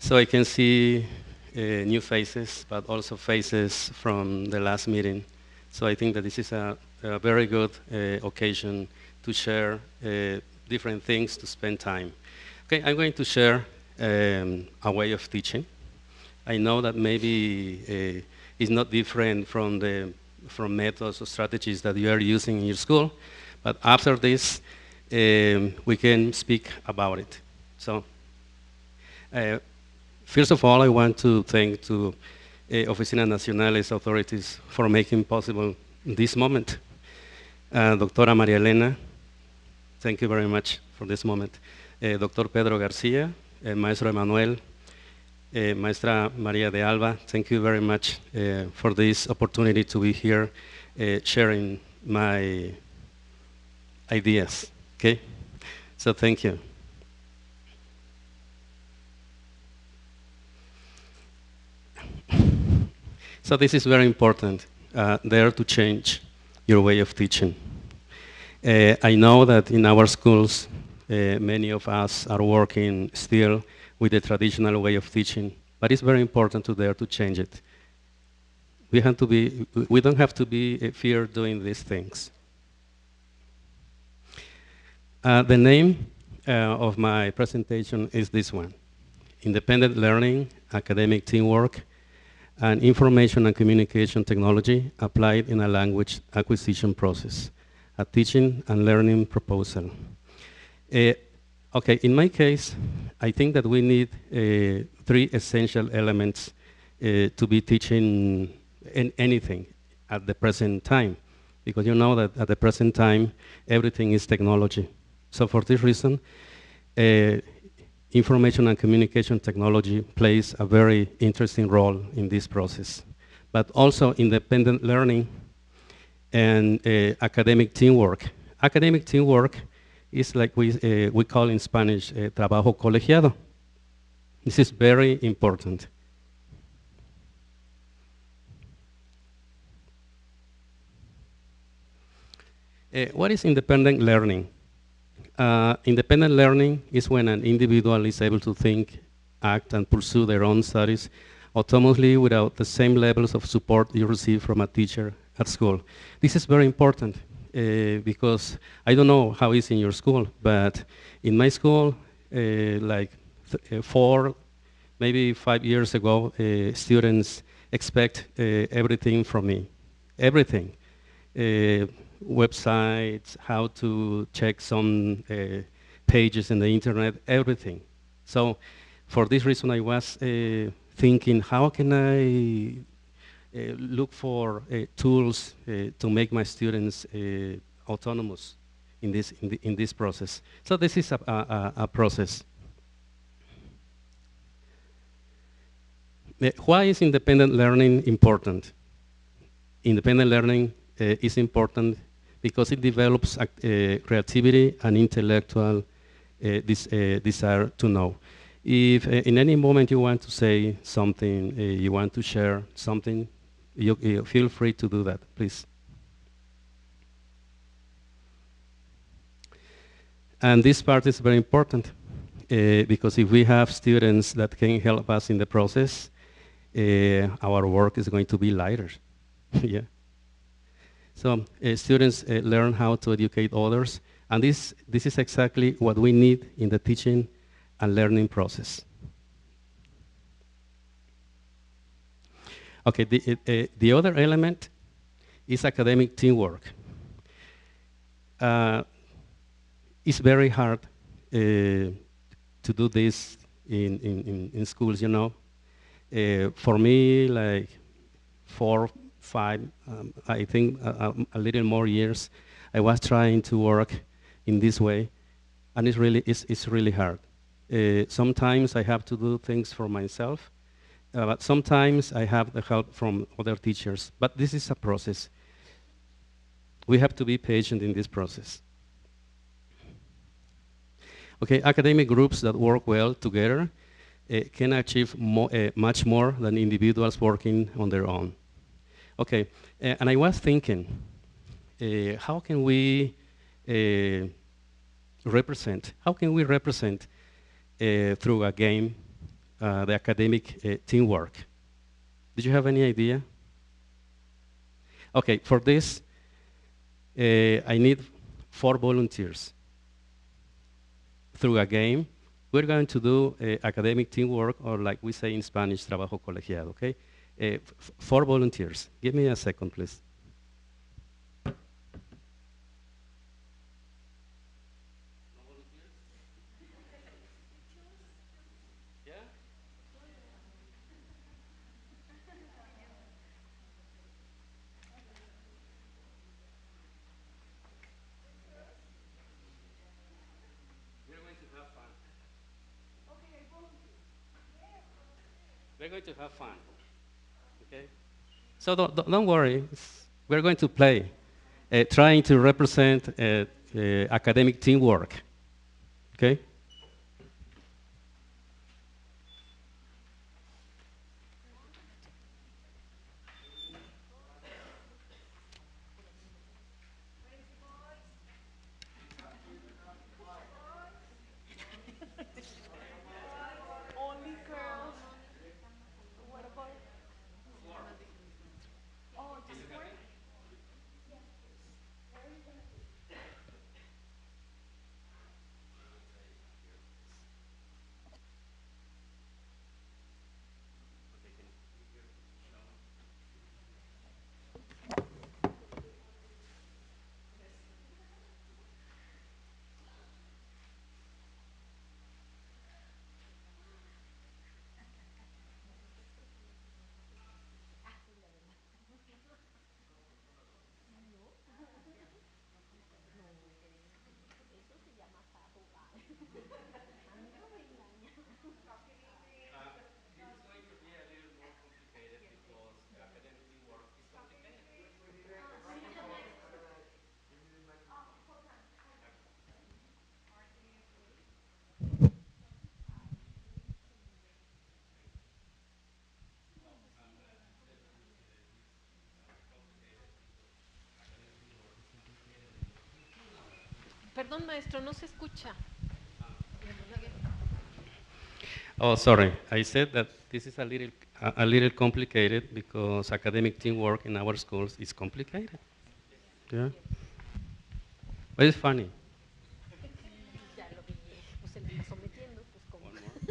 So I can see new faces, but also faces from the last meeting. So I think that this is a very good occasion to share different things to spend time. Okay, I'm going to share a way of teaching. I know that maybe it's not different from methods or strategies that you are using in your school, but after this, we can speak about it. So, uh, first of all, I want to thank to Oficina Nacional's authorities for making possible this moment. Doctora María Elena, thank you very much for this moment. Doctor Pedro García, Maestro Emanuel, Maestra María de Alba, thank you very much for this opportunity to be here sharing my ideas. Okay, so thank you. So this is very important, there to change your way of teaching. I know that in our schools, many of us are working still with the traditional way of teaching, but it's very important to dare to change it. We don't have to be fear doing these things. The name of my presentation is this one: Independent Learning, Academic Teamwork, and Information and Communication Technology Applied in a Language Acquisition Process, a teaching and learning proposal. Okay, in my case, I think that we need three essential elements to be teaching anything at the present time, because you know that at the present time, everything is technology. So for this reason, information and communication technology plays a very interesting role in this process. But also independent learning and academic teamwork. Academic teamwork is like we call in Spanish, trabajo colegiado. This is very important. What is independent learning? Independent learning is when an individual is able to think, act, and pursue their own studies autonomously without the same levels of support you receive from a teacher at school. This is very important because I don't know how it's in your school, but in my school, like 4, maybe 5 years ago, students expect everything from me, everything. Websites, how to check some pages in the internet, everything. So for this reason, I was thinking, how can I look for tools to make my students autonomous in this process? So this is a process. Why is independent learning important? Independent learning is important because it develops creativity and intellectual desire to know. If in any moment you want to say something, you want to share something, you feel free to do that, please. And this part is very important because if we have students that can help us in the process, our work is going to be lighter. Yeah. So students learn how to educate others, and this is exactly what we need in the teaching and learning process. Okay, the other element is academic teamwork. It's very hard to do this in schools, you know. For me, like 4, 5, I think a little more years, I was trying to work in this way, and it's really hard. Sometimes I have to do things for myself, but sometimes I have the help from other teachers. But this is a process. We have to be patient in this process. Okay, academic groups that work well together can achieve much more than individuals working on their own. Okay, and I was thinking, how can we represent through a game the academic teamwork. Did you have any idea? Okay, for this, I need 4 volunteers. Through a game, we're going to do academic teamwork, or like we say in Spanish, trabajo colegiado, okay? 4 volunteers. Give me a second, please. We're going to have fun, okay? So don't worry. We're going to play, trying to represent academic teamwork, okay? Perdón, maestro, no se escucha. Oh, sorry. I said that this is a little complicated because academic teamwork in our schools is complicated. Yeah. But it's funny. Ya lo vi, pues se le está sometiendo, pues como. One more.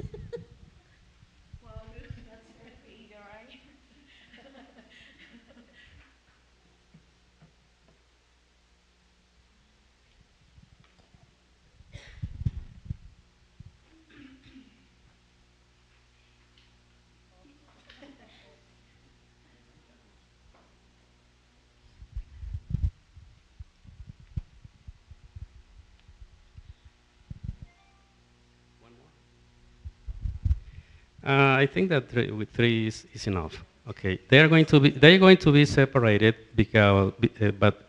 One more. I think that with 3 is enough. Okay, they're going to be separated because, but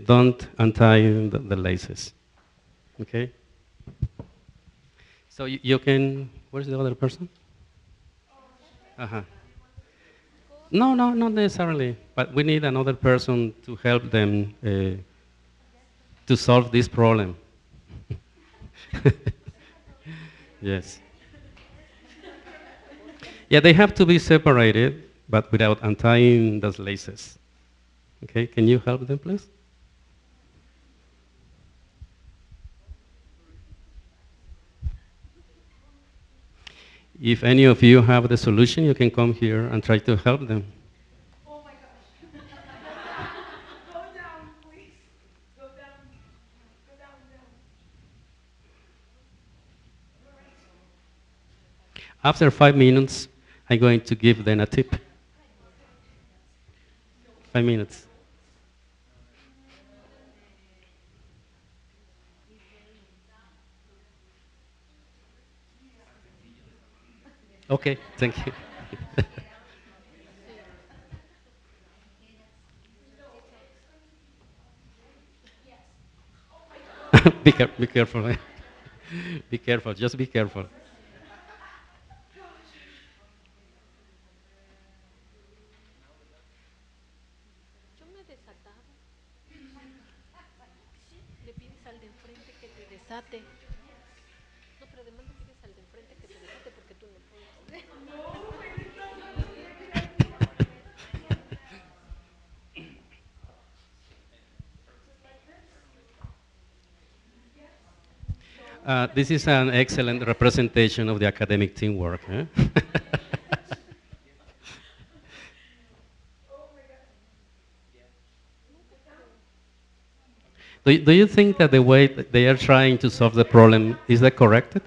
don't untie the laces. Okay. So you can. Where's the other person? Uh-huh. No, no, not necessarily. But we need another person to help them to solve this problem. Yes. Yeah, they have to be separated, but without untying those laces. Okay, can you help them, please? If any of you have the solution, you can come here and try to help them. After 5 minutes, I'm going to give them a tip. 5 minutes. Okay, thank you. Be careful. Be careful. Just be careful. Yo me he desatado. Le pides al de enfrente que te desate. No, pero además le pides al de enfrente que te desate porque tú no puedes. This is an excellent representation of the academic teamwork. Eh? Do you think that the way that they are trying to solve the problem is that corrected?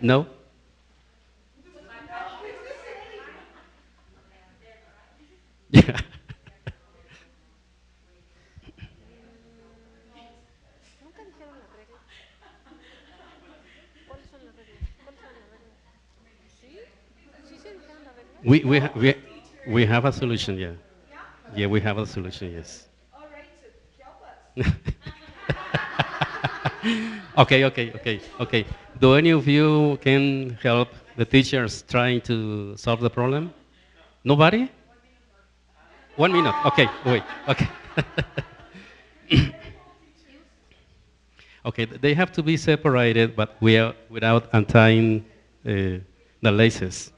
No. No? Yeah. Nunca dijeron las reglas. ¿Cuáles son las reglas? ¿Cuáles son las reglas? ¿Sí? ¿Sí se dijeron las reglas? We, we, ha- we, we have a solution, yeah. Yeah, we have a solution, yes. Okay. Do any of you can help the teachers trying to solve the problem? Nobody? 1 minute. Okay, wait. Okay. Okay, they have to be separated, but we are without untying the laces.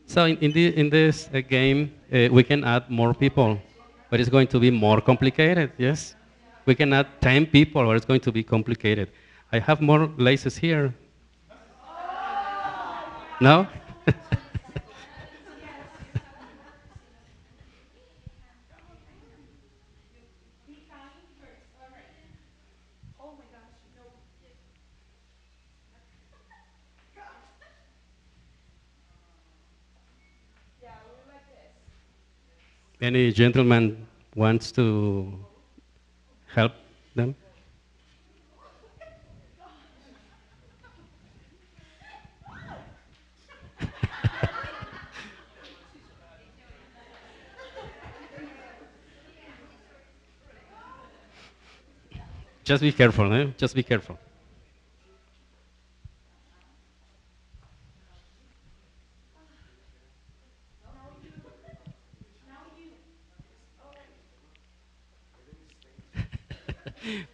So in this game, we can add more people, but it's going to be more complicated. Yes, we can add 10 people, or it's going to be complicated. I have more laces here. No? Any gentleman wants to help them? Just be careful, eh? Just be careful.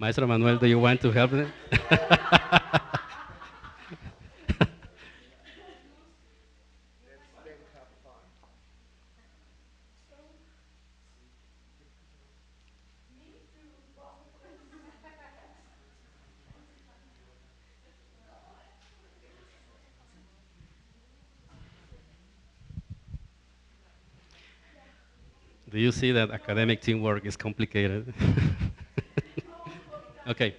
Maestro Manuel, do you want to help them? Do you see that academic teamwork is complicated? Okay.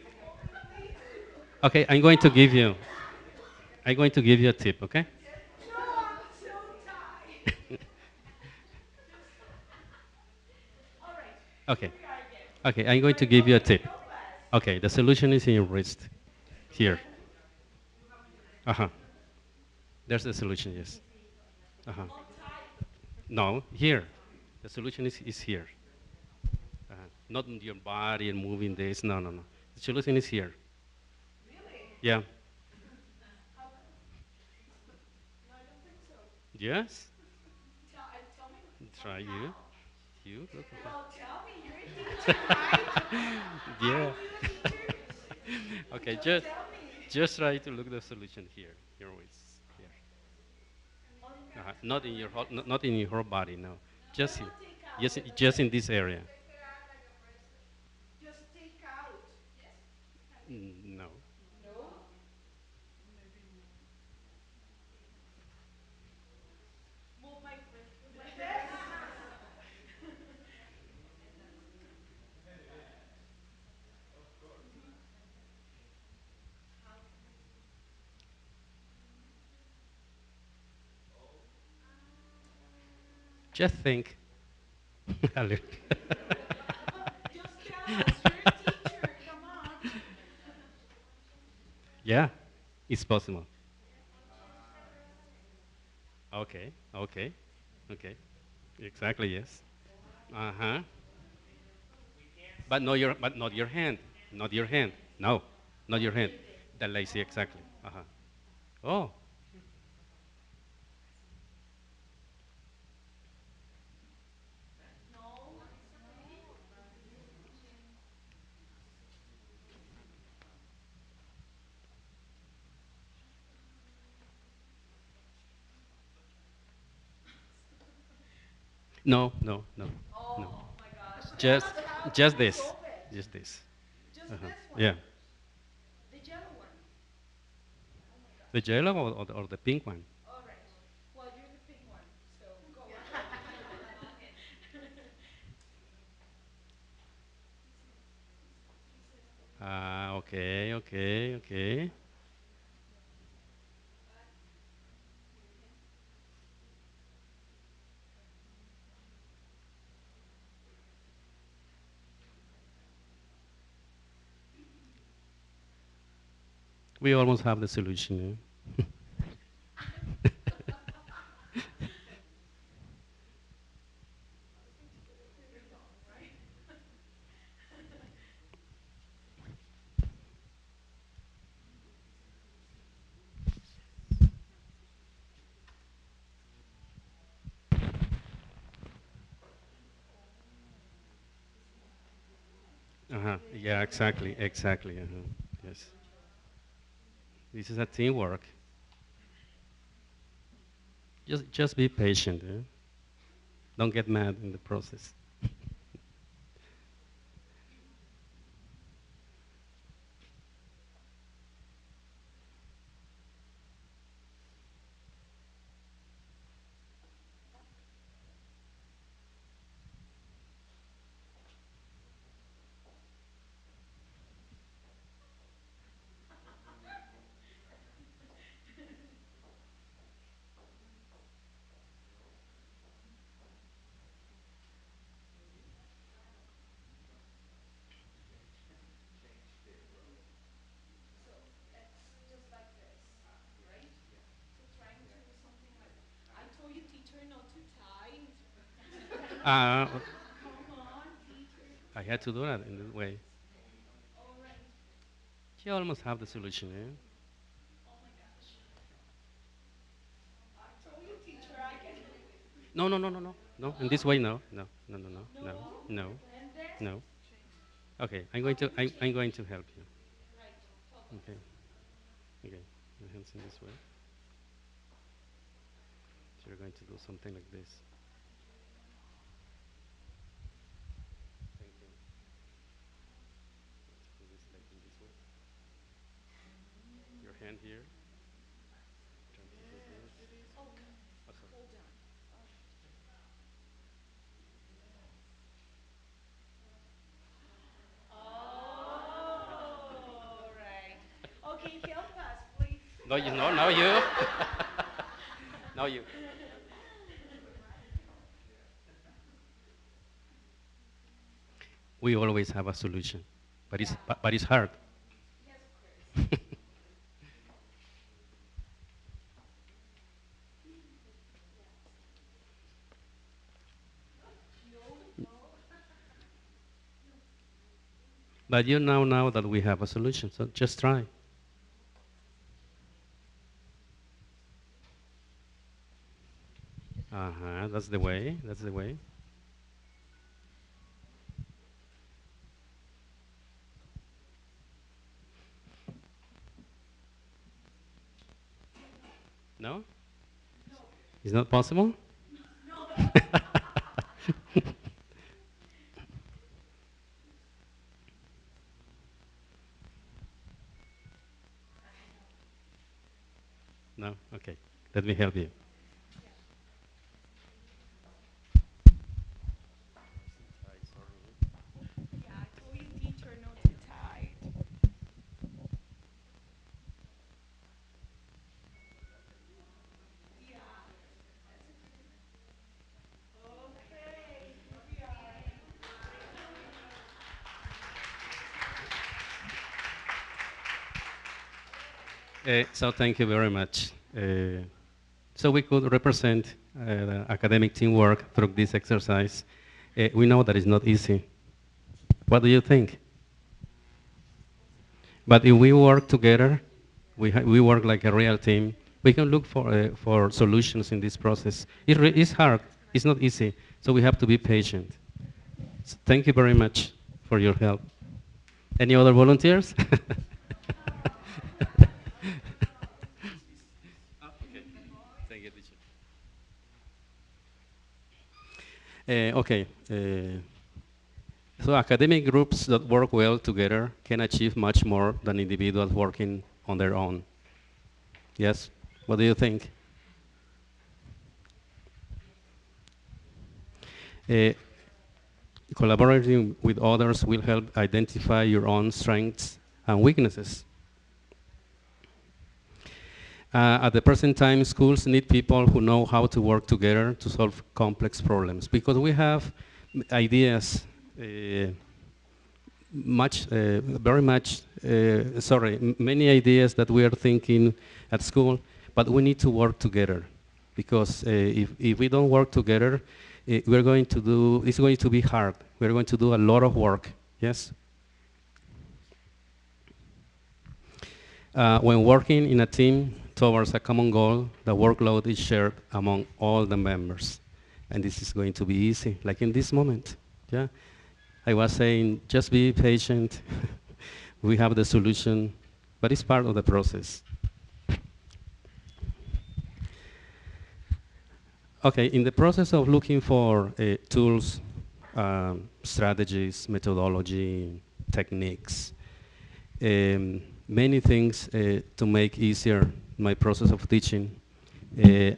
Okay, I'm going to give you a tip, okay? Okay. Okay, I'm going to give you a tip. Okay, the solution is in your wrist. Here. Uh-huh. There's the solution, yes. Uh-huh. No, here. The solution is here. Not in your body and moving this. No, no, no. The solution is here. Yeah. Yes? Try you. You? Look yeah. Okay, just try to look the solution here. Here is here. Not in your not in your whole body, no. Just in, just in this area. No. Just think. Ale. Yeah, it's possible. Okay, okay, okay. Exactly, yes. Uh-huh. But not your hand. Not your hand. No, not your hand. The lazy, exactly. Uh-huh. Oh, No, no, no, no. Just, just this, just this. Uh-huh. Yeah. The yellow or the pink one? Ah, okay, okay, okay. We almost have the solution. Uh-huh. Yeah, exactly, exactly. Uh-huh. Yes. This is a teamwork. Just be patient. Don't get mad in the process. Uh, I had to do that in this way. You almost have the solution. No, no, no, no, no, no. In this way, no, no, no, no, no, no, no, no. Okay, I'm going to help you. Okay, okay. Your hands in this way. So you're going to do something like this. Thank you. Do this like in this way. Your hand here. Trying to do this. Oh, sorry. No, you no, no, you. No, you. We always have a solution, but but it's hard. But you know that we have a solution, so just try. Uh huh. That's the way. That's the way. No, it's not possible. No. Okay. Let me help you. So thank you very much. So we could represent the academic teamwork through this exercise. We know that it's not easy. What do you think? But if we work together, we work like a real team, we can look for solutions in this process. It's hard. It's not easy. So we have to be patient. So thank you very much for your help. Any other volunteers? Thank you, teacher. Okay. So academic groups that work well together can achieve much more than individuals working on their own. Yes? What do you think? Uh, Collaborating with others will help identify your own strengths and weaknesses. At the present time, schools need people who know how to work together to solve complex problems because we have ideas, many ideas that we are thinking at school, but we need to work together because if we don't work together, it's going to be hard. We're going to do a lot of work, yes? When working in a team towards a common goal, the workload is shared among all the members. And this is going to be easy, like in this moment. Yeah? I was saying, just be patient. We have the solution, but it's part of the process. Okay, in the process of looking for tools, strategies, methodology, techniques, many things to make easier my process of teaching.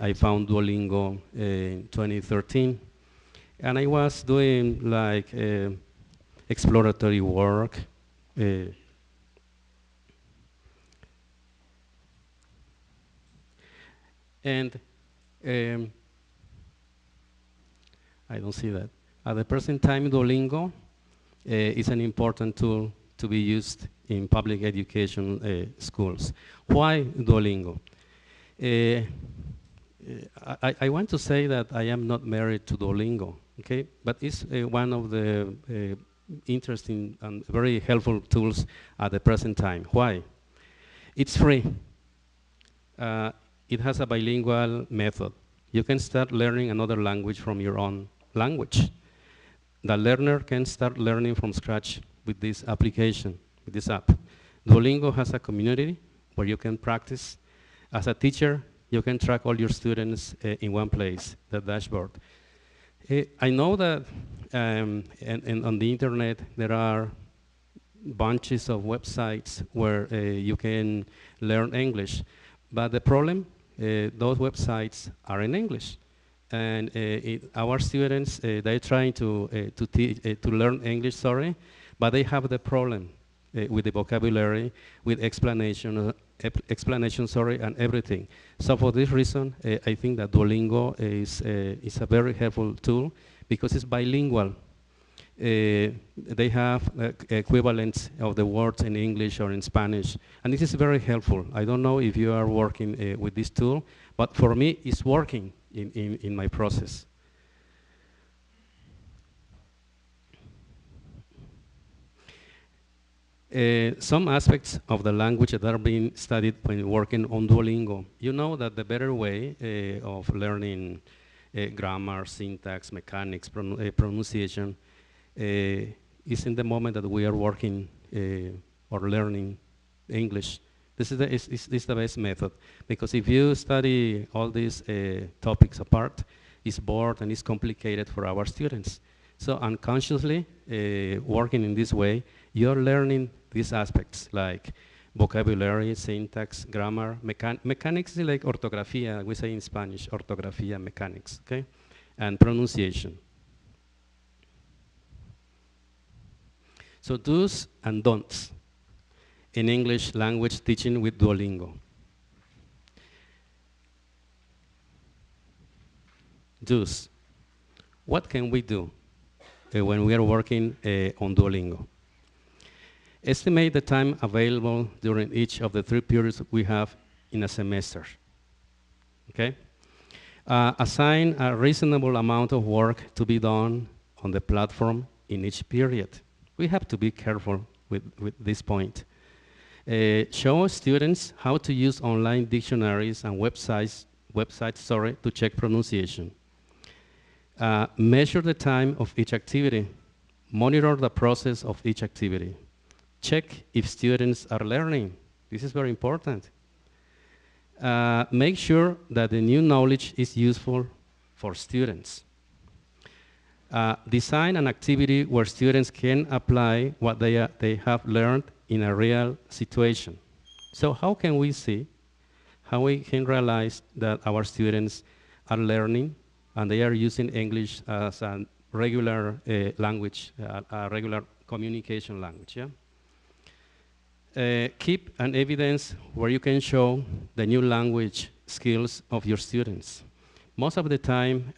I found Duolingo in 2013, and I was doing like exploratory work. And I don't see that. At the present time, Duolingo is an important tool to be used in public education schools. Why Duolingo? I want to say that I am not married to Duolingo, okay? But it's one of the interesting and very helpful tools at the present time. Why? It's free. It has a bilingual method. You can start learning another language from your own language. The learner can start learning from scratch with this application, with this app. Duolingo has a community where you can practice. As a teacher, you can track all your students in one place, the dashboard. I know that and on the internet there are bunches of websites where you can learn English, but the problem, those websites are in English. And our students, they're trying to learn English, but they have the problem with the vocabulary, with explanation, and everything. So for this reason, I think that Duolingo is a very helpful tool because it's bilingual. They have equivalents of the words in English or in Spanish, and this is very helpful. I don't know if you are working with this tool, but for me, it's working in my process. Some aspects of the language that are being studied when working on Duolingo. You know that the better way of learning grammar, syntax, mechanics, pronunciation is in the moment that we are working or learning English. This is the best method, because if you study all these topics apart, it's bored and it's complicated for our students. So unconsciously, working in this way, you're learning these aspects like vocabulary, syntax, grammar, mechanics is like ortografía, we say in Spanish, ortografía, mechanics, okay? And pronunciation. So do's and don'ts in English language teaching with Duolingo. Do's. What can we do when we are working on Duolingo? Estimate the time available during each of the 3 periods we have in a semester. Okay? Assign a reasonable amount of work to be done on the platform in each period. We have to be careful with this point. Show students how to use online dictionaries and websites to check pronunciation. Measure the time of each activity. Monitor the process of each activity. Check if students are learning. This is very important. Make sure that the new knowledge is useful for students. Design an activity where students can apply what they have learned in a real situation. So how can we see, how we can realize that our students are learning and they are using English as a regular language, a regular communication language, yeah? Keep an evidence where you can show the new language skills of your students. Most of the time,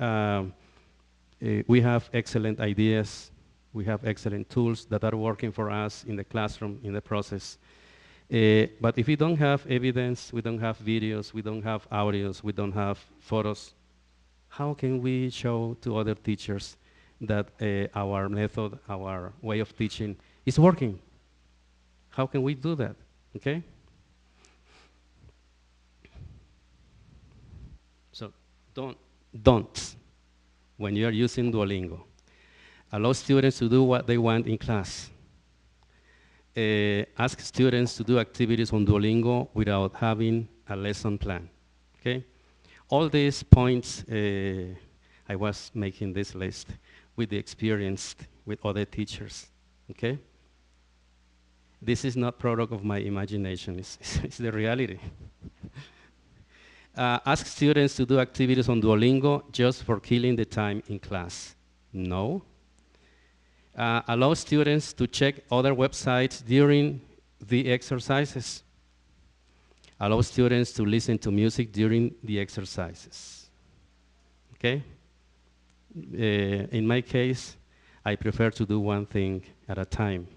we have excellent ideas, we have excellent tools that are working for us in the classroom, in the process. But if we don't have evidence, we don't have videos, we don't have audios, we don't have photos, how can we show to other teachers that our method, our way of teaching is working? How can we do that, okay? So don't, when you are using Duolingo, allow students to do what they want in class. Ask students to do activities on Duolingo without having a lesson plan, okay? All these points, I was making this list with the experience with other teachers, okay? This is not product of my imagination, it's the reality. Ask students to do activities on Duolingo just for killing the time in class. No. Allow students to check other websites during the exercises. Allow students to listen to music during the exercises. Okay? In my case, I prefer to do one thing at a time.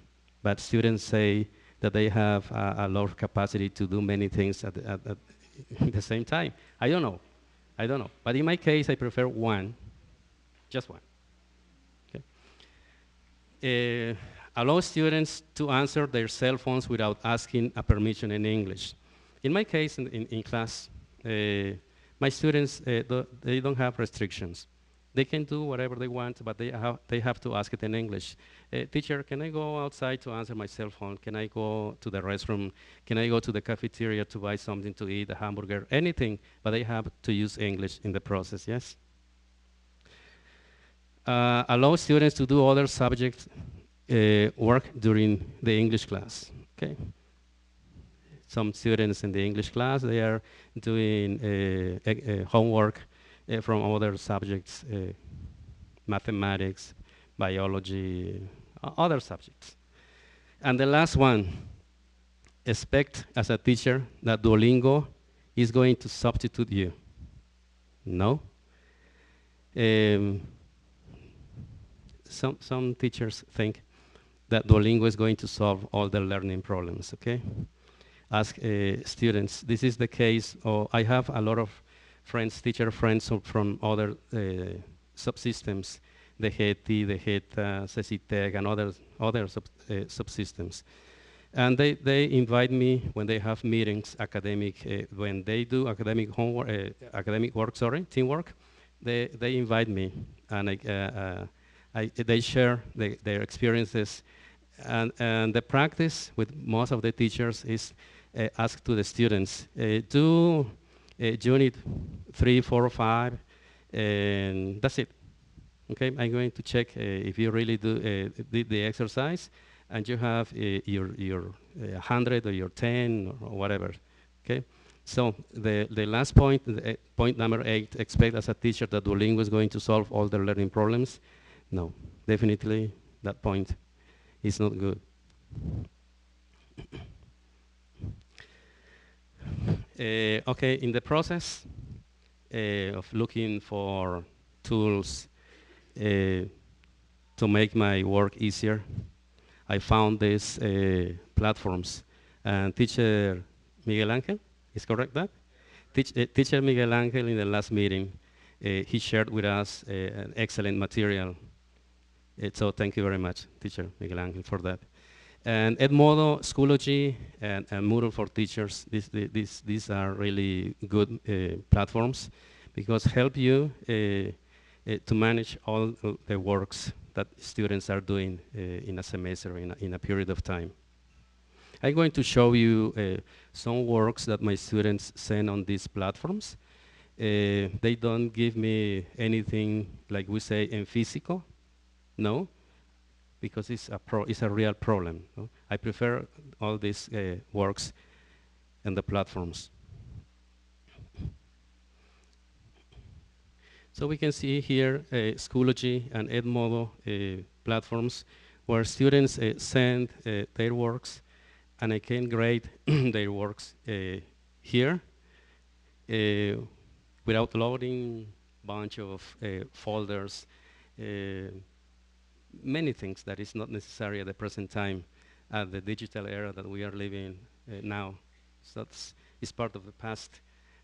But students say that they have a lot of capacity to do many things at the same time. I don't know. But in my case, I prefer one, just one. Okay? Allow students to answer their cell phones without asking a permission in English. In my case, in class, my students, they don't have restrictions. They can do whatever they want, but they have to ask it in English. Teacher, can I go outside to answer my cell phone? Can I go to the restroom? Can I go to the cafeteria to buy something to eat, a hamburger, anything? But they have to use English in the process, yes? Allow students to do other subject work during the English class, okay? Some students in the English class, they are doing homework from other subjects, mathematics, biology, other subjects. And the last one, expect as a teacher that Duolingo is going to substitute you. No. Some teachers think that Duolingo is going to solve all the learning problems, okay? Ask students, this is the case, I have a lot of friends, teacher friends from other subsystems, the HETI, the HETA, CECITEC, and other subsystems. And they invite me when they have meetings, academic, when they do academic homework, academic work, teamwork, they invite me, and they share their experiences. And the practice with most of the teachers is ask to the students, do unit 3, 4, 5, and that's it. Okay, I'm going to check if you really did the exercise, and you have your 100 or your 10 or whatever. Okay, so the last point, point number 8, expect as a teacher that Duolingo is going to solve all the learning problems. No, definitely that point is not good. Okay, in the process of looking for tools to make my work easier, I found these platforms. And teacher Miguel Angel, is correct that? Teacher Miguel Angel in the last meeting, he shared with us an excellent material. So thank you very much, teacher Miguel Angel, for that. And Edmodo, Schoology, and Moodle for Teachers, these are really good platforms because help you to manage all the works that students are doing in a semester, in a period of time. I'm going to show you some works that my students send on these platforms. They don't give me anything, like we say, in physical. No, because it's a real problem. No? I prefer all these works and the platforms. So we can see here Schoology and Edmodo platforms where students send their works, and I can grade their works here without loading bunch of folders, many things that is not necessary at the present time at the digital era that we are living now. So it's part of the past,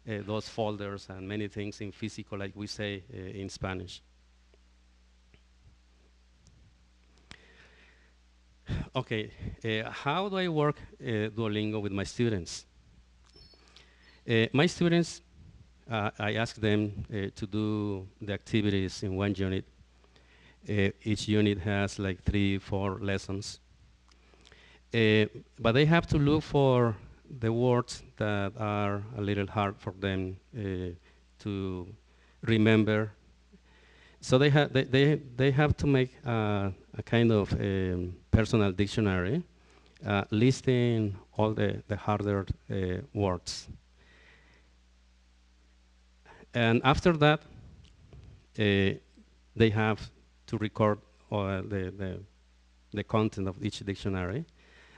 those folders and many things in physical, like we say in Spanish. Okay, how do I work Duolingo with my students? My students, I ask them to do the activities in one unit. Each unit has like 3-4 lessons. But they have to look for the words that are a little hard for them to remember. So they have to make a kind of personal dictionary listing all the harder words. And after that, they have to record the content of each dictionary,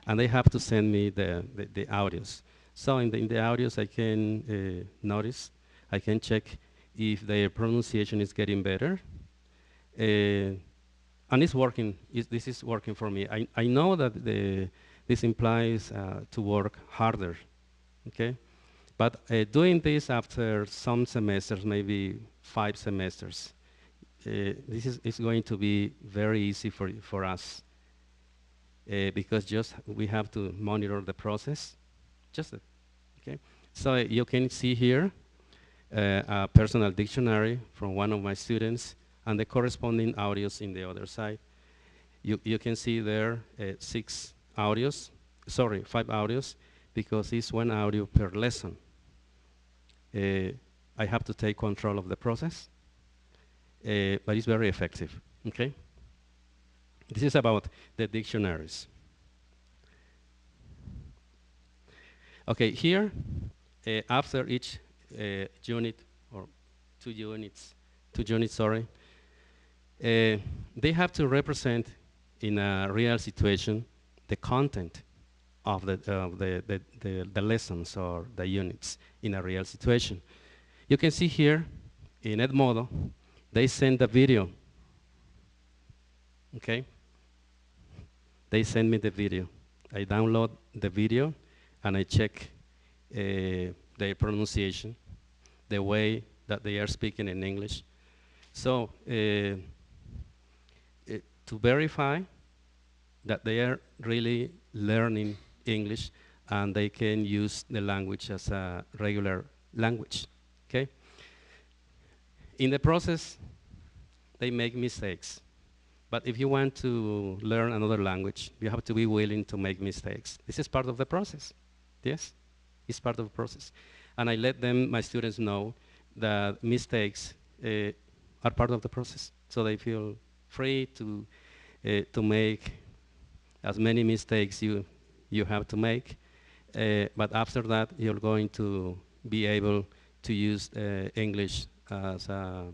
and they have to send me the audios. So in the audios, I can notice, I can check if their pronunciation is getting better. And it's working, this is working for me. I know that this implies to work harder, okay? But doing this after some semesters, maybe 5 semesters, this is going to be very easy for us because just we have to monitor the process, okay? So you can see here a personal dictionary from one of my students and the corresponding audios in the other side. You can see there 5 audios, because it's 1 audio per lesson. I have to take control of the process, but it's very effective, okay? This is about the dictionaries. Okay, here, after each unit, or 2 units, sorry, they have to represent in a real situation the content of the lessons or the units in a real situation. You can see here in Edmodo, they send a video, okay? They send me the video. I download the video and I check their pronunciation, the way that they are speaking in English. So to verify that they are really learning English and they can use the language as a regular language, okay? In the process, they make mistakes. But if you want to learn another language, you have to be willing to make mistakes. This is part of the process, yes? It's part of the process. And I let them, my students, know that mistakes are part of the process. So they feel free to make as many mistakes you have to make. But after that, you're going to be able to use English as a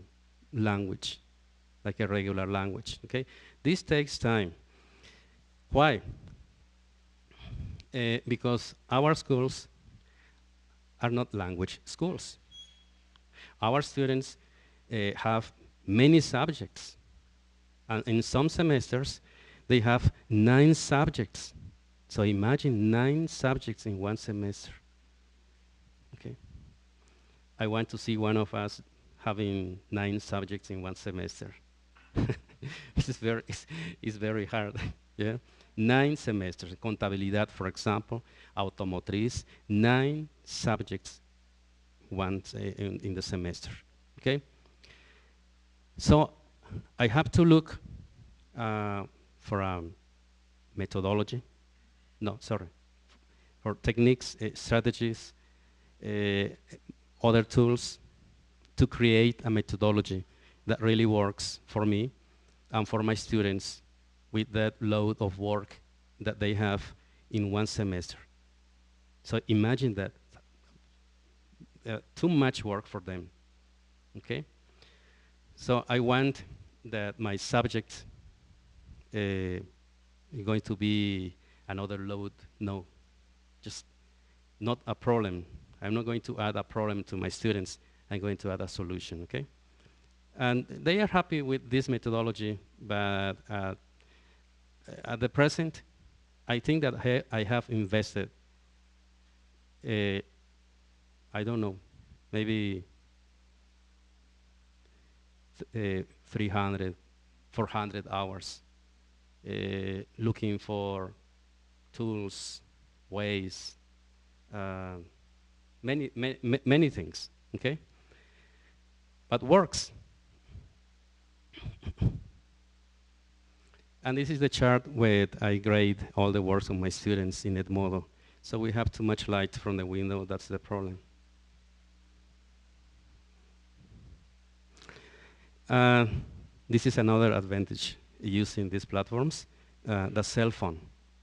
language, like a regular language, okay? This takes time. Why? Because our schools are not language schools. Our students have many subjects. And in some semesters, they have 9 subjects. So imagine 9 subjects in one semester. Okay. I want to see one of us having 9 subjects in one semester. It's very hard. Yeah. 9 semesters. Contabilidad, for example, automotriz, 9 subjects once in the semester. Okay. So I have to look for a methodology. No, sorry. For techniques, strategies, other tools to create a methodology that really works for me and for my students with that load of work that they have in one semester. So imagine that, too much work for them, okay? So I want that my subject is going to be another load. No, just not a problem. I'm not going to add a problem to my students. I'm going to add a solution, okay? And they are happy with this methodology, but at the present, I think that I have invested, I don't know, maybe 300, 400 hours looking for tools, ways, many things, okay? But works. And this is the chart where I grade all the works of my students in Edmodo. So we have too much light from the window, that's the problem. This is another advantage using these platforms, the cell phone.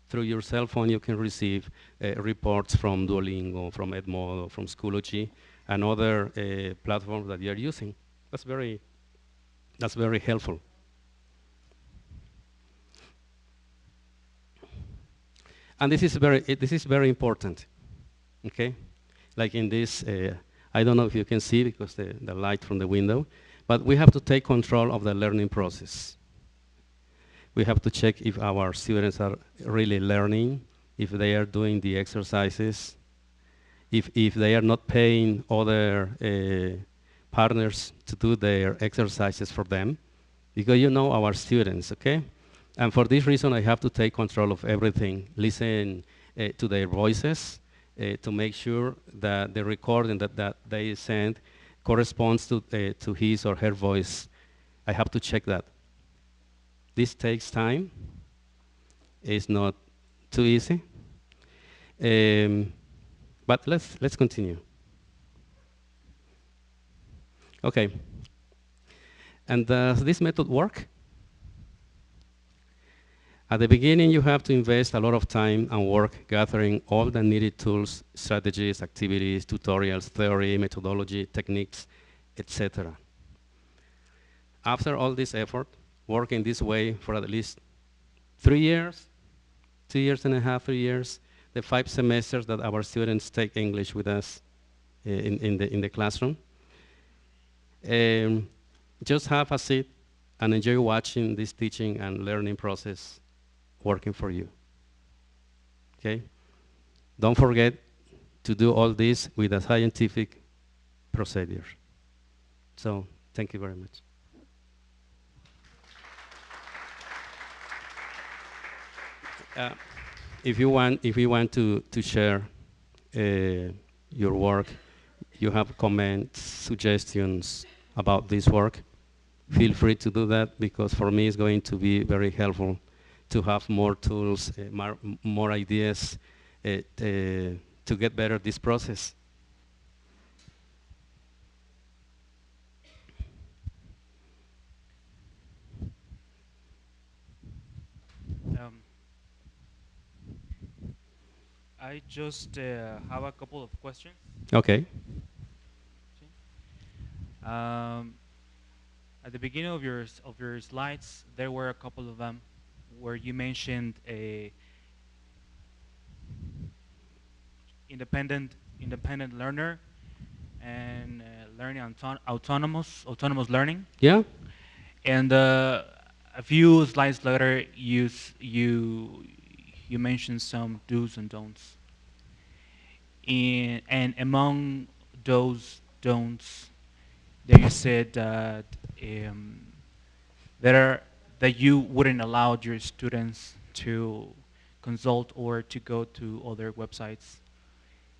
Through your cell phone, you can receive reports from Duolingo, from Edmodo, from Schoology, and other platforms that you're using. That's very helpful. And this is very important, okay? Like in this, I don't know if you can see because the light from the window, but we have to take control of the learning process. We have to check if our students are really learning, if they are doing the exercises, if they are not paying other partners to do their exercises for them, because you know our students, okay? And for this reason, I have to take control of everything, listen to their voices, to make sure that the recording that they send corresponds to his or her voice. I have to check that. This takes time. It's not too easy. But let's continue. Okay. And does this method work? At the beginning, you have to invest a lot of time and work gathering all the needed tools, strategies, activities, tutorials, theory, methodology, techniques, etc. After all this effort, working this way for at least 3 years, 2 years and a half, 3 years, the 5 semesters that our students take English with us in the classroom, just have a seat and enjoy watching this teaching and learning process working for you. Okay? Don't forget to do all this with a scientific procedure. So, thank you very much. If you want to share your work, you have comments, suggestions about this work, feel free to do that, because for me it's going to be very helpful to have more tools, more ideas to get better this process. I just have a couple of questions. Okay. At the beginning of your slides, there were a couple of them where you mentioned a independent learner and learning autonomous learning. Yeah. And a few slides later, you mentioned some do's and don'ts. And among those don'ts, there you said that that you wouldn't allow your students to consult or to go to other websites,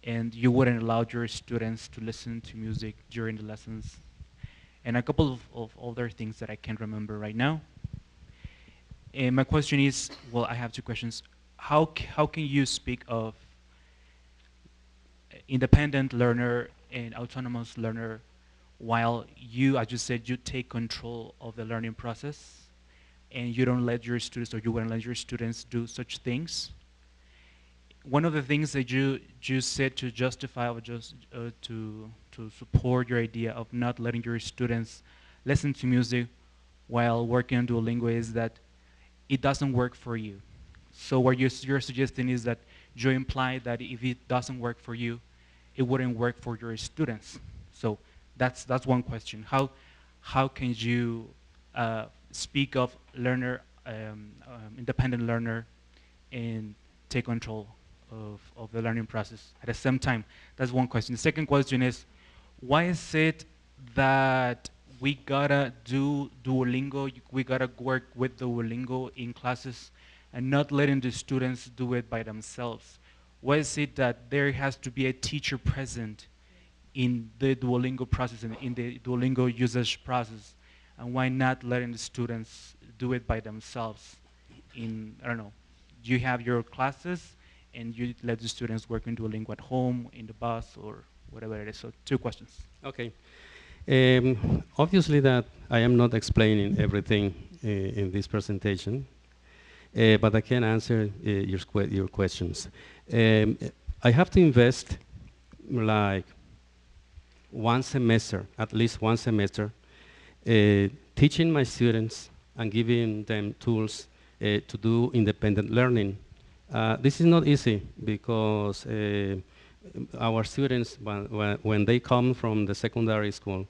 and you wouldn't allow your students to listen to music during the lessons, and a couple of other things that I can't remember right now. And my question is, well, I have two questions. How can you speak of independent learner and autonomous learner while you, as you said, you take control of the learning process, and you don't let your students, or you wouldn't let your students do such things. One of the things that you said to justify, or just to support your idea of not letting your students listen to music while working on Duolingo is that it doesn't work for you. So what you're suggesting is that you imply that if it doesn't work for you, it wouldn't work for your students. So that's one question. How can you speak of independent learner and take control of the learning process at the same time? That's one question. The second question is, why is it that we gotta do Duolingo, we gotta work with Duolingo in classes and not letting the students do it by themselves? Why is it that there has to be a teacher present in the Duolingo process and in the Duolingo usage process? And why not letting the students do it by themselves? I don't know, you have your classes and you let the students work in Duolingo at home, in the bus, or whatever it is. So 2 questions. Okay. Obviously that I am not explaining everything in this presentation, but I can answer your questions. I have to invest like one semester, at least one semester, teaching my students and giving them tools to do independent learning. This is not easy because our students, when they come from the secondary school,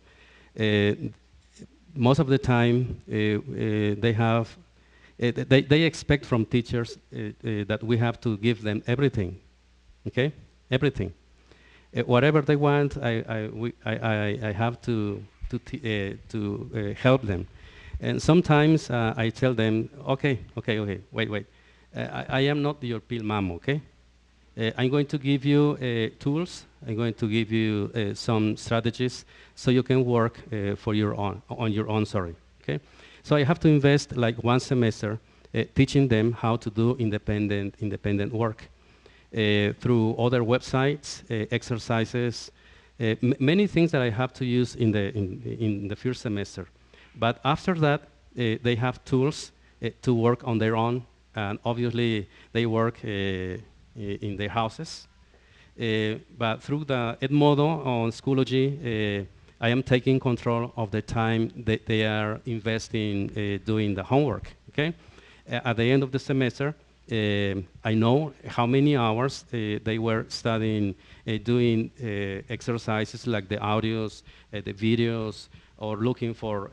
most of the time they have, they expect from teachers that we have to give them everything, okay? Everything. Whatever they want, I have to help them. And sometimes I tell them, okay, wait. I am not your pill mom, okay? I'm going to give you tools. I'm going to give you some strategies so you can work on your own, okay? So I have to invest like one semester teaching them how to do independent work through other websites, exercises, many things that I have to use in the first semester. But after that, they have tools to work on their own, and obviously they work in their houses. But through the Edmodo on Schoology, I am taking control of the time that they are investing doing the homework, okay? At the end of the semester, I know how many hours they were studying, doing exercises like the audios, the videos, or looking for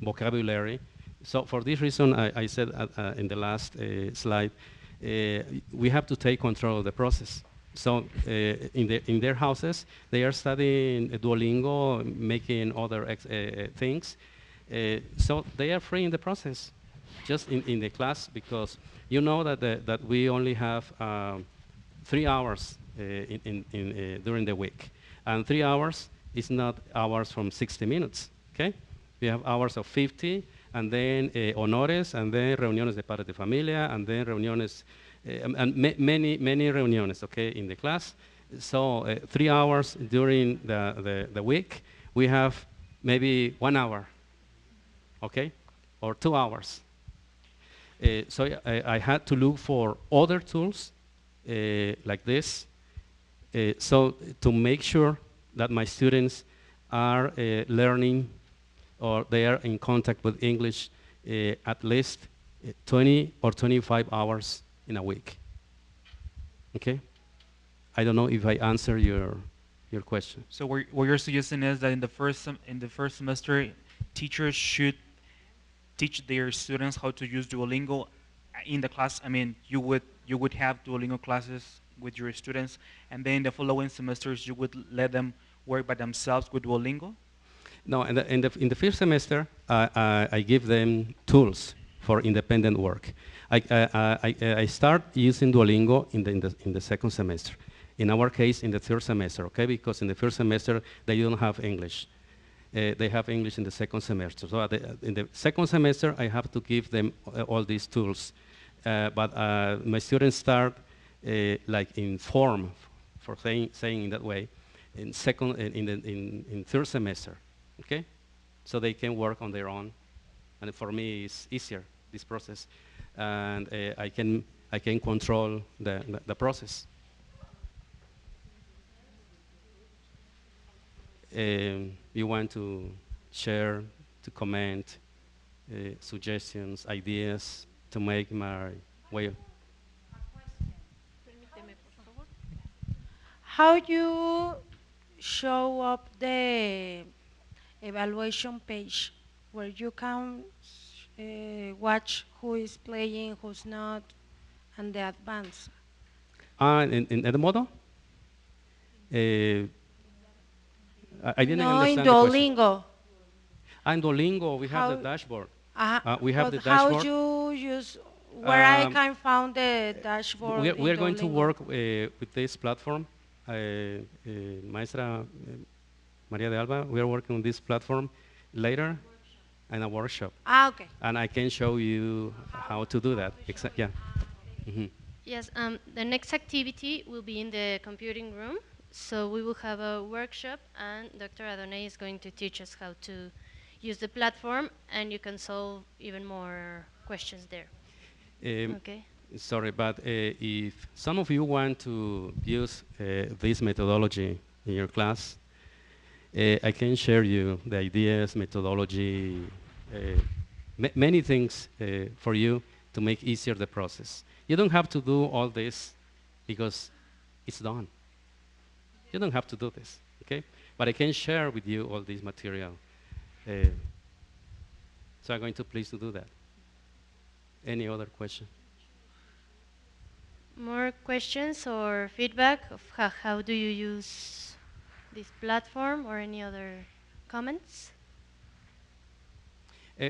vocabulary. So for this reason, I said in the last slide, we have to take control of the process. So in their houses, they are studying Duolingo, making other things. So they are free in the process, just in the class, because you know that we only have 3 hours during the week. And 3 hours is not hours from 60 minutes, okay? We have hours of 50, and then honores, and then reuniones de padres de familia, and then reuniones, and many reuniones, okay, in the class. So 3 hours during the week, we have maybe 1 hour, okay, or 2 hours. So I had to look for other tools like this, so to make sure that my students are learning, or they are in contact with English at least 20 or 25 hours in a week. Okay? I don't know if I answer your question. So what you're suggesting is that in the first semester, teachers should teach their students how to use Duolingo in the class. I mean, you would have Duolingo classes with your students, and then the following semesters you would let them work by themselves with Duolingo? No, in the first semester, I give them tools for independent work. I start using Duolingo in the second semester. In our case, in the third semester, okay? Because in the first semester, they don't have English. They have English in the second semester. So in the second semester, I have to give them all these tools. But my students start like in form, for saying in that way, in third semester, okay? So they can work on their own. and for me it's easier this process, and I can control the process. You want to share, to comment, suggestions, ideas to make my way. Permíteme, por favor. How you show up the evaluation page where you can watch who is playing, who's not, and the advance? In Edmodo, I didn't No, in understand the question. Duolingo. In Duolingo, we have the How, dashboard. uh, We have but the how dashboard. you use, where I Um, can find the dashboard we in are going to Duolingo? work with this platform. Maestra Maria de Alba, we are working on this platform later in a workshop. Ah, okay. And I can show you how to do that. Yeah. Mhm. Yes, the next activity will be in the computing room. So we will have a workshop, and Dr. Adonai is going to teach us how to use the platform, and you can solve even more questions there. Um, Okay. Sorry, but if some of you want to use this methodology in your class, I can share you the ideas, methodology, uh, many things for you to make easier the process. You don't have to do all this because it's done. You don't have to do this, okay? But I can share with you all this material. Uh, so I'm going to please to do that. Any other question? More questions or feedback of how do you use this platform or any other comments?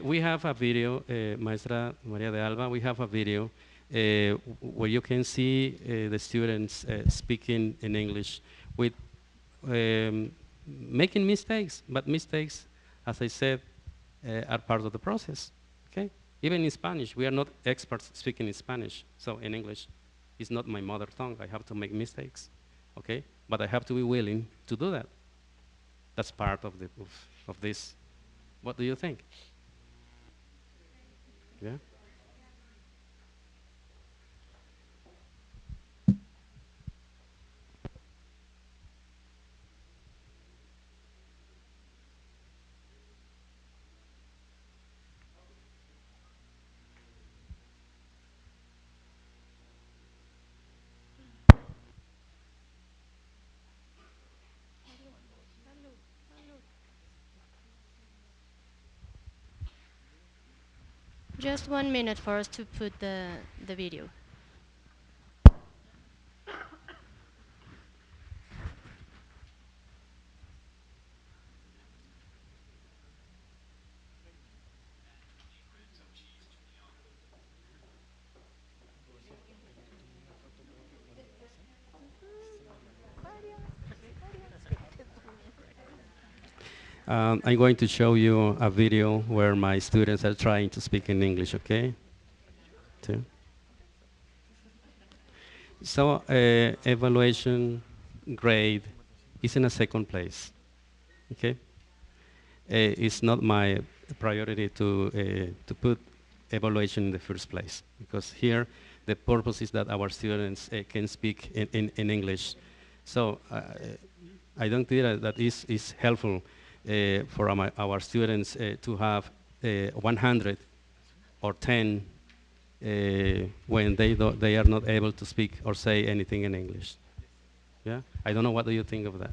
We have a video, Maestra Maria de Alba, we have a video where you can see the students speaking in English with making mistakes, but mistakes, as I said, are part of the process, okay? Even in Spanish, we are not experts speaking in Spanish, so in English, it's not my mother tongue, I have to make mistakes, okay? But I have to be willing to do that. That's part of, of this. What do you think? Yeah? Just 1 minute for us to put the video. I'm going to show you a video where my students are trying to speak in English, okay? Two. So, evaluation grade is in a second place, okay? It's not my priority to put evaluation in the first place, because here the purpose is that our students can speak in English. So, I don't think that is helpful for our students to have 100 or 10 when they are not able to speak or say anything in English. Yeah, I don't know. What do you think of that?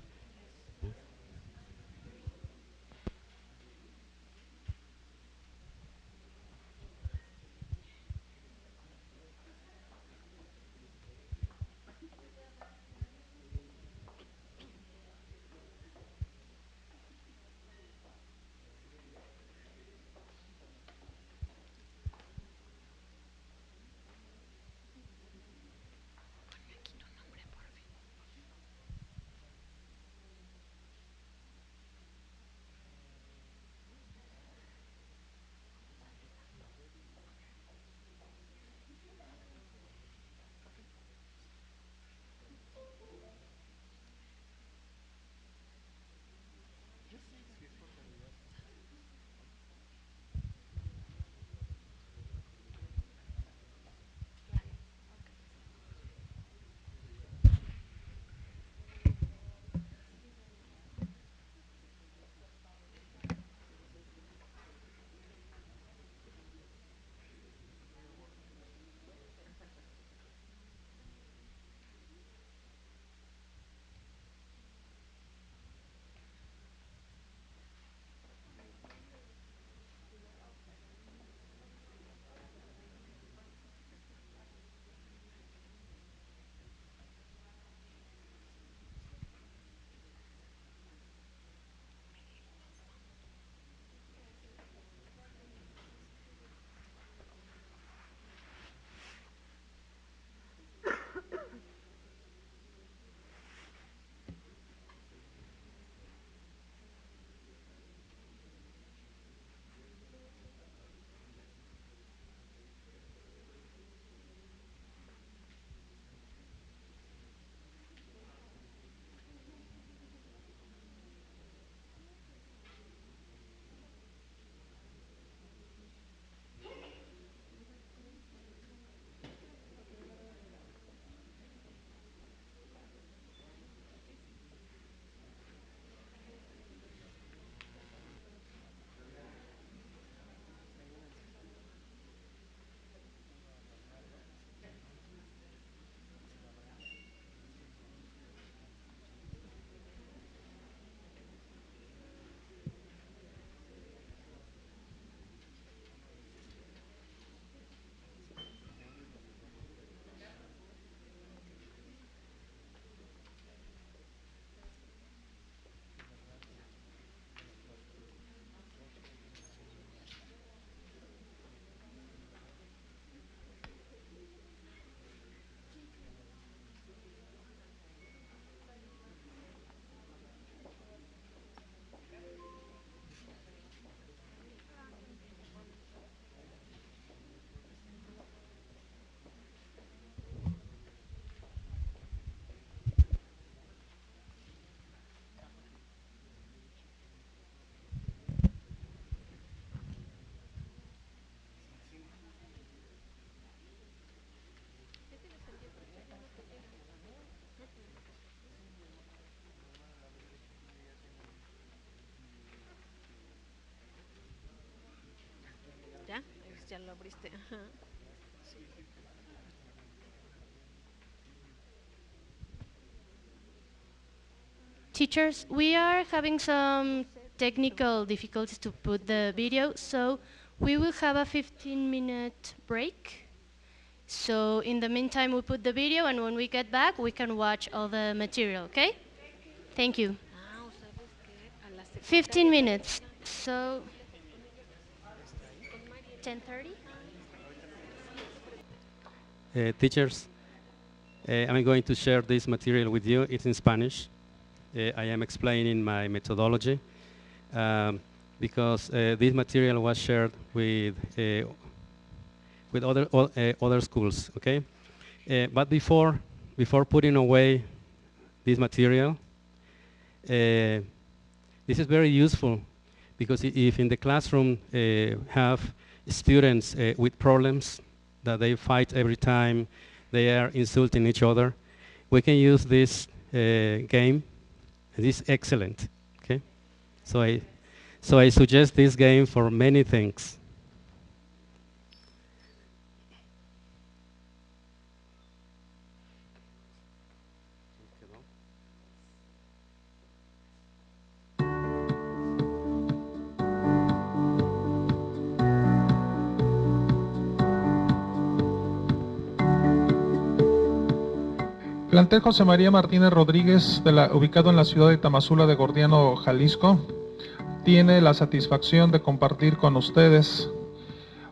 lo abriste. Ajá. Teachers, we are having some technical difficulties to put the video, so we will have a 15-minute break. So in the meantime, we put the video, and when we get back, we can watch all the material, okay? Thank you. Ah, ¿sabes qué? A la 15 secretaria minutes. So, 10:30? Teachers, I'm going to share this material with you. It's in Spanish. I am explaining my methodology because this material was shared with other schools. Okay, but before putting away this material, this is very useful because if in the classroom have students with problems that they fight every time, they are insulting each other, we can use this game. This is excellent. Okay, so I suggest this game for many things. Plantel José María Martínez Rodríguez, ubicado en la ciudad de Tamazula de Gordiano, Jalisco, tiene la satisfacción de compartir con ustedes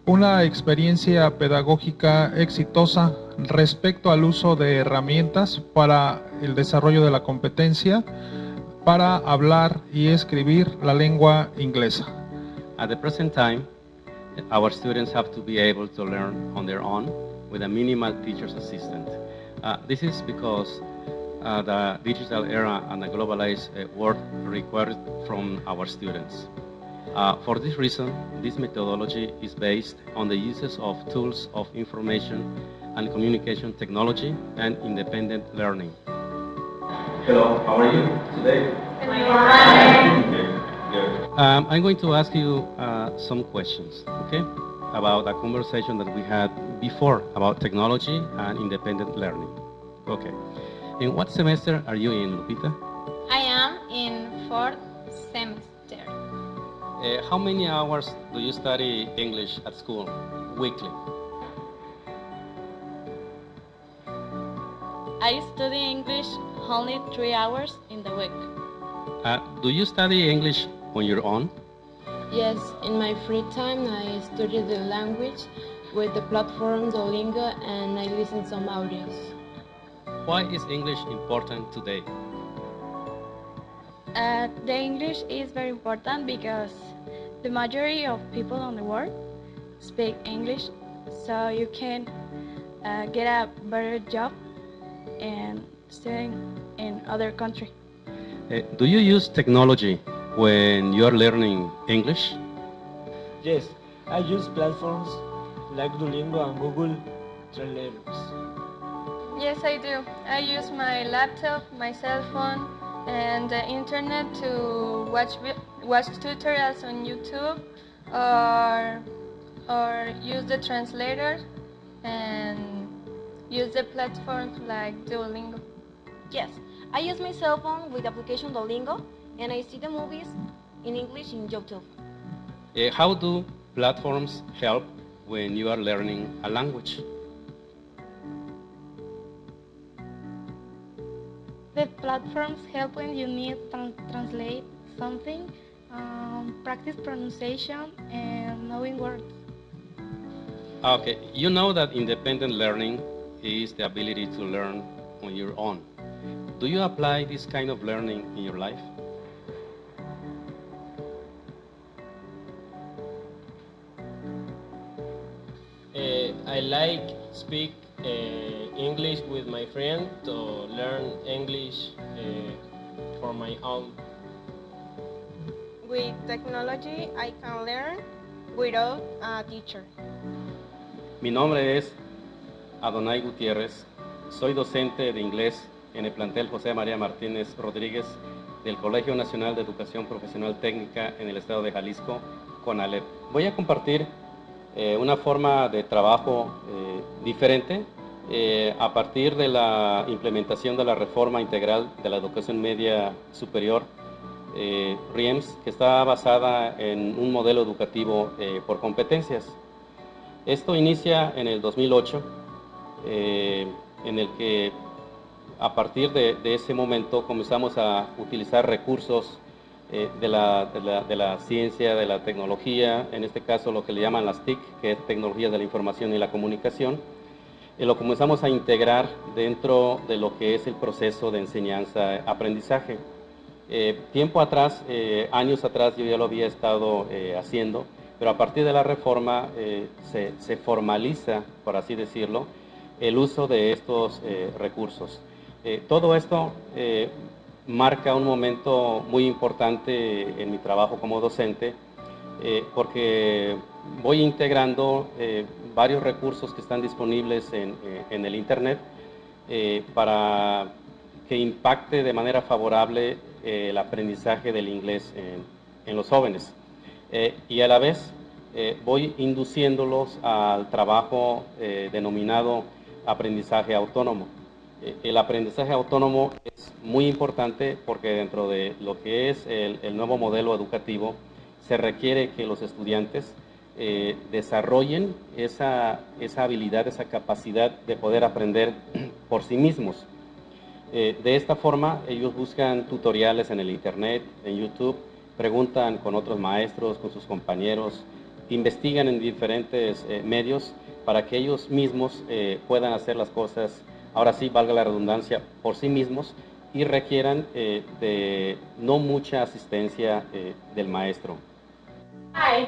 una experiencia pedagógica exitosa respecto al uso de herramientas para el desarrollo de la competencia para hablar y escribir la lengua inglesa. At the present time, our students have to be able to learn on their own with a minimal teacher's assistant. This is because the digital era and the globalized world required from our students. For this reason, this methodology is based on the uses of tools of information and communication technology and independent learning. Hello, how are you today? I'm going to ask you some questions, okay, about a conversation that we had before about technology and independent learning. Okay. In what semester are you in, Lupita? I am in 4th semester. How many hours do you study English at school weekly? I study English only 3 hours in the week. Do you study English on your own? Yes, in my free time I study the language with the platform Duolingo and I listen some audios. Why is English important today? The English is very important because the majority of people on the world speak English, so you can get a better job and studying in other country. Do you use technology when you are learning English? Yes, I use platforms like Duolingo and Google Translators. Yes, I do. I use my laptop, my cell phone, and the internet to watch tutorials on YouTube or use the translator and use the platforms like Duolingo. Yes, I use my cell phone with the application Duolingo, and I see the movies in English in YouTube. How do platforms help when you are learning a language? The platforms help when you need to translate something, practice pronunciation, and knowing words. Okay, you know that independent learning is the ability to learn on your own. Do you apply this kind of learning in your life? I like speak English with my friend to learn English for my own. With technology, I can learn without a teacher. Mi nombre es Adonai Gutiérrez. Soy docente de inglés en el plantel José María Martínez Rodríguez del Colegio Nacional de Educación Profesional Técnica en el estado de Jalisco, CONALEP. Voy a compartir una forma de trabajo diferente a partir de la implementación de la reforma integral de la educación media superior, RIEMS, que está basada en un modelo educativo por competencias. Esto inicia en el 2008, en el que a partir de ese momento comenzamos a utilizar recursos de la ciencia, de la tecnología, en este caso lo que le llaman las TIC, que es Tecnologías de la Información y la Comunicación, y lo comenzamos a integrar dentro de lo que es el proceso de enseñanza-aprendizaje. Tiempo atrás, años atrás, yo ya lo había estado haciendo, pero a partir de la reforma se formaliza, por así decirlo, el uso de estos recursos. Todo esto marca un momento muy importante en mi trabajo como docente, porque voy integrando varios recursos que están disponibles en el Internet para que impacte de manera favorable el aprendizaje del inglés en los jóvenes. Y a la vez voy induciéndolos al trabajo denominado aprendizaje autónomo. El aprendizaje autónomo es muy importante porque dentro de lo que es el nuevo modelo educativo se requiere que los estudiantes desarrollen esa habilidad, esa capacidad de poder aprender por sí mismos. De esta forma, ellos buscan tutoriales en el Internet, en YouTube, preguntan con otros maestros, con sus compañeros, investigan en diferentes medios para que ellos mismos puedan hacer las cosas, ahora sí, valga la redundancia, por sí mismos y requieran de no mucha asistencia del maestro. Hi.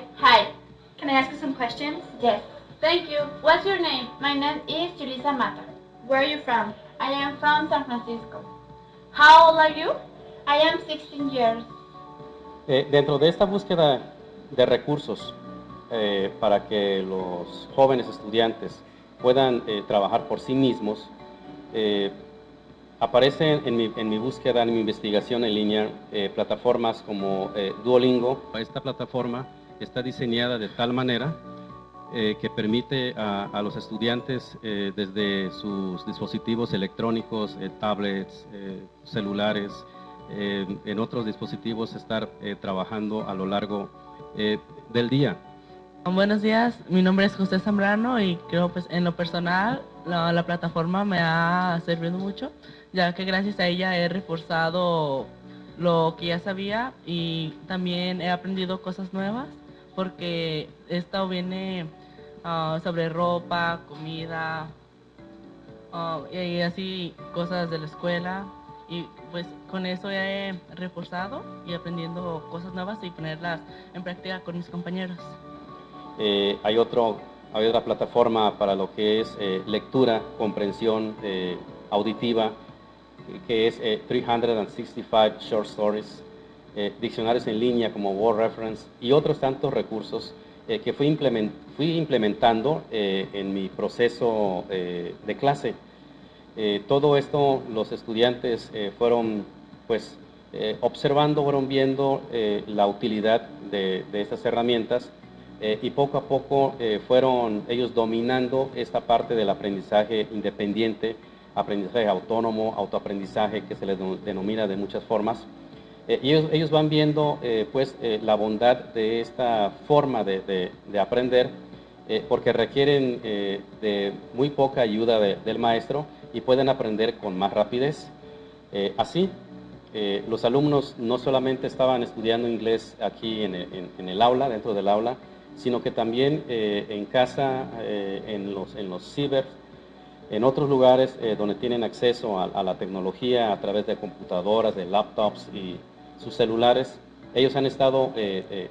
Can I ask you some questions? Yes. Thank you. What's your name? My name is Julissa Mata. Where are you from? I am from San Francisco. How old are you? I am 16 years. Dentro de esta búsqueda de recursos para que los jóvenes estudiantes puedan trabajar por sí mismos, aparecen en mi búsqueda, en mi investigación en línea, plataformas como Duolingo. Esta plataforma está diseñada de tal manera que permite a los estudiantes desde sus dispositivos electrónicos, tablets, celulares, en otros dispositivos estar trabajando a lo largo del día. Buenos días, mi nombre es José Zambrano y creo pues en lo personal la plataforma me ha servido mucho, ya que gracias a ella he reforzado lo que ya sabía y también he aprendido cosas nuevas porque esto viene sobre ropa, comida y así cosas de la escuela y pues con eso he reforzado y aprendiendo cosas nuevas y ponerlas en práctica con mis compañeros. Hay otra plataforma para lo que es lectura, comprensión auditiva, que es 365 Short Stories, diccionarios en línea como Word Reference y otros tantos recursos que fui implementando en mi proceso de clase. Todo esto los estudiantes fueron pues, observando, fueron viendo la utilidad de estas herramientas y poco a poco fueron ellos dominando esta parte del aprendizaje independiente, aprendizaje autónomo, autoaprendizaje, que se les denomina de muchas formas. Y ellos van viendo pues, la bondad de esta forma de aprender porque requieren de muy poca ayuda del maestro y pueden aprender con más rapidez. Así, los alumnos no solamente estaban estudiando inglés aquí en el aula, dentro del aula, sino que también en casa, en los ciber, en otros lugares donde tienen acceso a la tecnología a través de computadoras, de laptops y sus celulares. Ellos han estado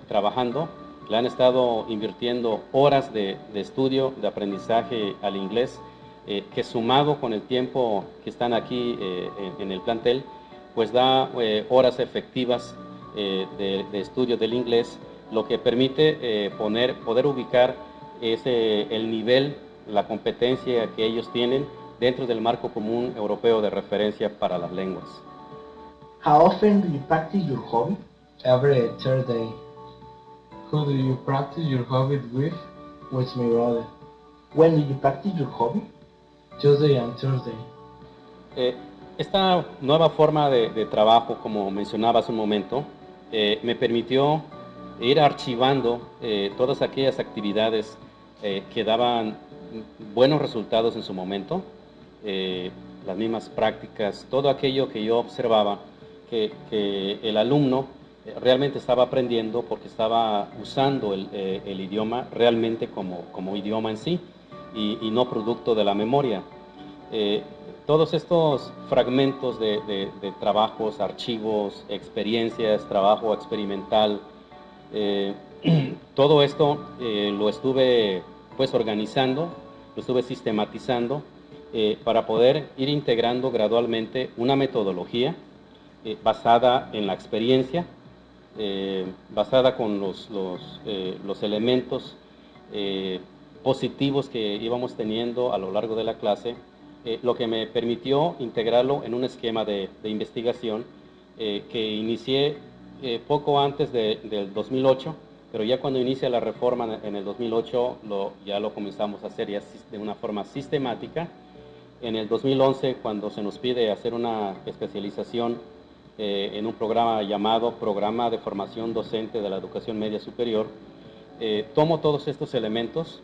trabajando, le han estado invirtiendo horas de estudio, de aprendizaje al inglés, que sumado con el tiempo que están aquí en el plantel, pues da horas efectivas de estudio del inglés, lo que permite poder ubicar el nivel, la competencia que ellos tienen dentro del marco común europeo de referencia para las lenguas. How often do you practice your hobby? Every Thursday. Who do you practice your hobby with? with my brother. When do you practice your hobby? Tuesday and Thursday. Esta nueva forma de trabajo, como mencionaba hace un momento, me permitió ir archivando todas aquellas actividades que daban buenos resultados en su momento, las mismas prácticas, todo aquello que yo observaba que el alumno realmente estaba aprendiendo porque estaba usando el idioma realmente como idioma en sí y no producto de la memoria. Todos estos fragmentos de trabajos, archivos, experiencias, trabajo experimental, todo esto lo estuve pues organizando, lo estuve sistematizando para poder ir integrando gradualmente una metodología basada en la experiencia, basada con los elementos positivos que íbamos teniendo a lo largo de la clase, lo que me permitió integrarlo en un esquema de investigación que inicié poco antes del 2008, pero ya cuando inicia la reforma en el 2008 ya lo comenzamos a hacer ya de una forma sistemática. En el 2011, cuando se nos pide hacer una especialización en un programa llamado Programa de Formación Docente de la Educación Media Superior, tomo todos estos elementos,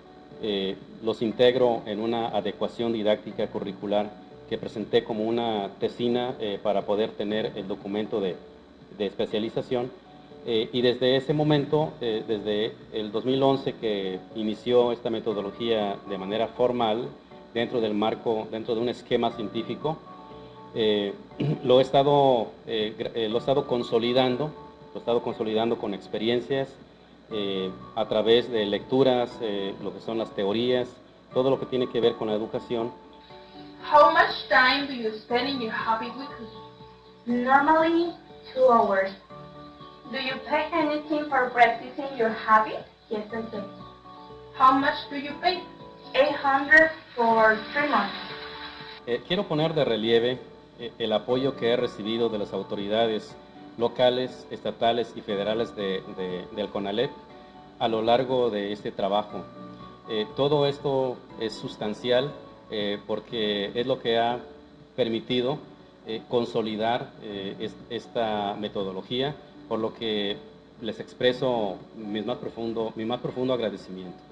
los integro en una adecuación didáctica curricular que presenté como una tesina para poder tener el documento de especialización. Y desde ese momento, desde el 2011 que inició esta metodología de manera formal, dentro del marco, dentro de un esquema científico, lo he estado consolidando con experiencias, a través de lecturas, lo que son las teorías, todo lo que tiene que ver con la educación. How much time do you spend in your hobby weekly? Normally 2 hours. Do you pay anything for practicing your hobby? Yes, I do. How much do you pay? 800 for 3 months. Quiero poner de relieve el apoyo que he recibido de las autoridades locales, estatales y federales del CONALEP a lo largo de este trabajo. Todo esto es sustancial porque es lo que ha permitido consolidar esta metodología, por lo que les expreso mi más profundo agradecimiento.